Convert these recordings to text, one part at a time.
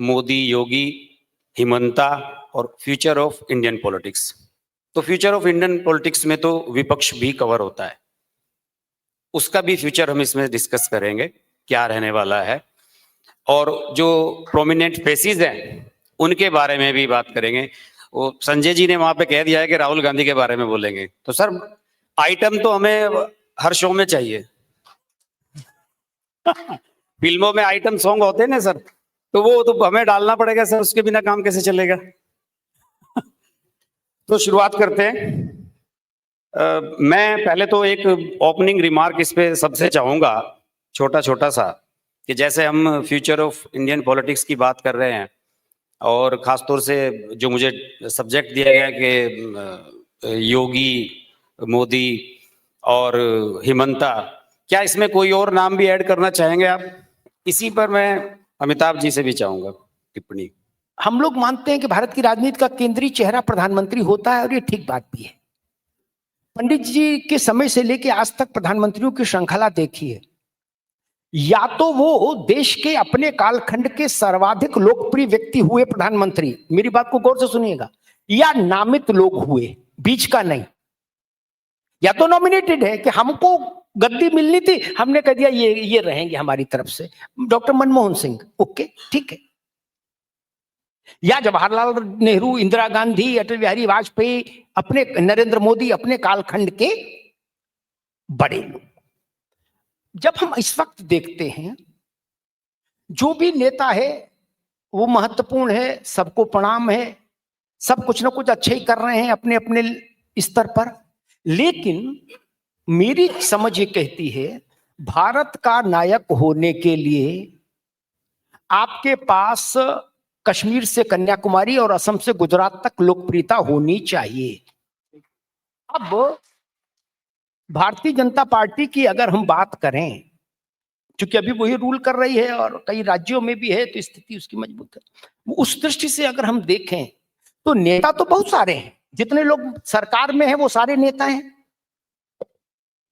मोदी, योगी, हिमंता और future of Indian politics. तो future of Indian politics में तो विपक्ष भी कवर होता है, उसका भी फ्यूचर हम इसमें डिस्कस करेंगे क्या रहने वाला है, और जो प्रोमिनेंट फेसेस हैं उनके बारे में भी बात करेंगे। वो संजय जी ने वहां पे कह दिया है कि राहुल गांधी के बारे में बोलेंगे, तो सर आइटम तो हमें हर शो में चाहिए। फिल्मों में आइटम सॉन्ग होते हैं ना सर, तो वो तो हमें डालना पड़ेगा सर, उसके बिना काम कैसे चलेगा। तो शुरुआत करते हैं। मैं पहले तो एक ओपनिंग रिमार्क इस पे सबसे चाहूंगा, छोटा छोटा सा, कि जैसे हम फ्यूचर ऑफ इंडियन पॉलिटिक्स की बात कर रहे हैं, और खासतौर से जो मुझे सब्जेक्ट दिया गया कि योगी, मोदी और हिमंता, क्या इसमें कोई और नाम भी ऐड करना चाहेंगे आप? इसी पर मैं अमिताभ जी से भी चाहूंगा टिप्पणी। हम लोग मानते हैं कि भारत की राजनीति का केंद्रीय चेहरा प्रधानमंत्री होता है, और ये ठीक बात भी है। पंडित जी के समय से लेकर आज तक प्रधानमंत्रियों की श्रृंखला देखी है, या तो वो देश के अपने कालखंड के सर्वाधिक लोकप्रिय व्यक्ति हुए प्रधानमंत्री, मेरी बात को गौर से सुनिएगा, या नामित लोग हुए, बीच का नहीं। या तो नॉमिनेटेड है कि हमको गद्दी मिलनी थी, हमने कह दिया ये रहेंगे हमारी तरफ से, डॉक्टर मनमोहन सिंह, ओके ठीक है। या जवाहरलाल नेहरू, इंदिरा गांधी, अटल बिहारी वाजपेयी, अपने नरेंद्र मोदी, अपने कालखंड के बड़े लोग। जब हम इस वक्त देखते हैं जो भी नेता है वो महत्वपूर्ण है, सबको प्रणाम है, सब कुछ ना कुछ अच्छे ही कर रहे हैं अपने अपने स्तर पर, लेकिन मेरी समझ ये कहती है भारत का नायक होने के लिए आपके पास कश्मीर से कन्याकुमारी और असम से गुजरात तक लोकप्रियता होनी चाहिए। अब भारतीय जनता पार्टी की अगर हम बात करें, क्योंकि अभी वही रूल कर रही है और कई राज्यों में भी है, तो स्थिति उसकी मजबूत है, उस दृष्टि से अगर हम देखें तो नेता तो बहुत सारे हैं, जितने लोग सरकार में हैं वो सारे नेता हैं,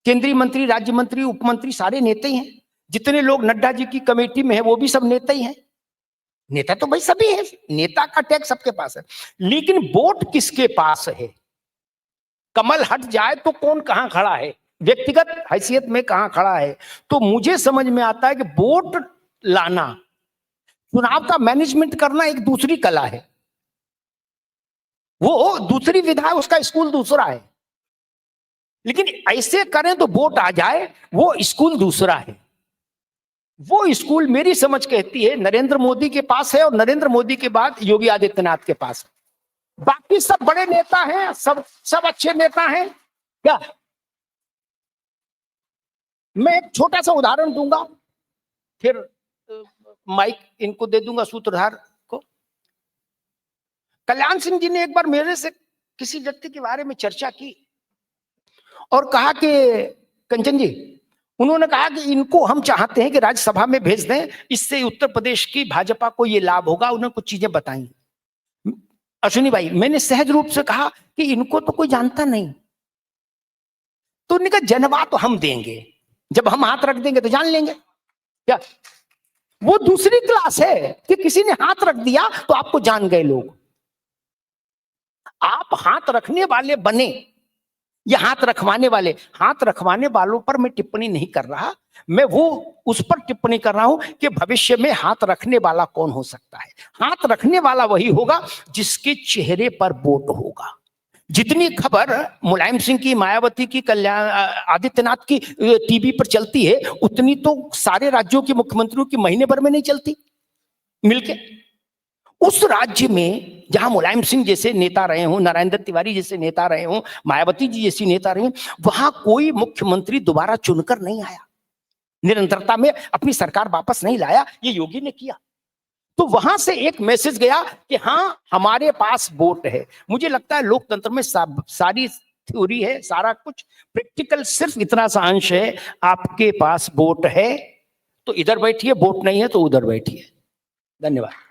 केंद्रीय मंत्री, राज्य मंत्री, उपमंत्री सारे नेता ही हैं, जितने लोग नड्डा जी की कमेटी में है वो भी सब नेता ही हैं। नेता तो भाई सभी है, नेता का टैग सबके पास है, लेकिन वोट किसके पास है? कमल हट जाए तो कौन कहां खड़ा है, व्यक्तिगत हैसियत में कहां खड़ा है। तो मुझे समझ में आता है कि वोट लाना, चुनाव का मैनेजमेंट करना एक दूसरी कला है, वो दूसरी विधा है, उसका स्कूल दूसरा है, लेकिन ऐसे करें तो वोट आ जाए, वो स्कूल दूसरा है। वो स्कूल मेरी समझ कहती है नरेंद्र मोदी के पास है, और नरेंद्र मोदी के बाद योगी आदित्यनाथ के पास है। बाकी सब बड़े नेता हैं, सब अच्छे नेता हैं क्या? मैं एक छोटा सा उदाहरण दूंगा, फिर माइक इनको दे दूंगा सूत्रधार को। कल्याण सिंह जी ने एक बार मेरे से किसी व्यक्ति के बारे में चर्चा की और कहा कि कंचन जी, उन्होंने कहा कि इनको हम चाहते हैं कि राज्यसभा में भेज दें, इससे उत्तर प्रदेश की भाजपा को ये लाभ होगा। उन्होंने कुछ चीजें बताई। अश्विनी भाई, मैंने सहज रूप से कहा कि इनको तो कोई जानता नहीं, तो उन्होंने कहा जनवा तो हम देंगे, जब हम हाथ रख देंगे तो जान लेंगे क्या? वो दूसरी क्लास है कि किसी ने हाथ रख दिया तो आपको जान गए लोग। आप हाथ रखने वाले बने या हाथ रखवाने वाले? हाथ रखवाने वालों पर मैं टिप्पणी नहीं कर रहा, मैं वो उस पर टिप्पणी कर रहा हूं कि भविष्य में हाथ रखने वाला कौन हो सकता है। हाथ रखने वाला वही होगा जिसके चेहरे पर वोट होगा। जितनी खबर मुलायम सिंह की, मायावती की, कल्याण आदित्यनाथ की टीवी पर चलती है, उतनी तो सारे राज्यों के मुख्यमंत्रियों की महीने भर में नहीं चलती मिलके। उस राज्य में जहां मुलायम सिंह जैसे नेता रहे हों, नारायण दत्त तिवारी जैसे नेता रहे हों, मायावती जी जैसी नेता रहे, वहां कोई मुख्यमंत्री दोबारा चुनकर नहीं आया, निरंतरता में अपनी सरकार वापस नहीं लाया, ये योगी ने किया। तो वहां से एक मैसेज गया कि हाँ हमारे पास वोट है। मुझे लगता है लोकतंत्र में सारी थ्योरी है, सारा कुछ प्रैक्टिकल सिर्फ इतना सा अंश है, आपके पास वोट है तो इधर बैठिए, वोट नहीं है तो उधर बैठिए। धन्यवाद।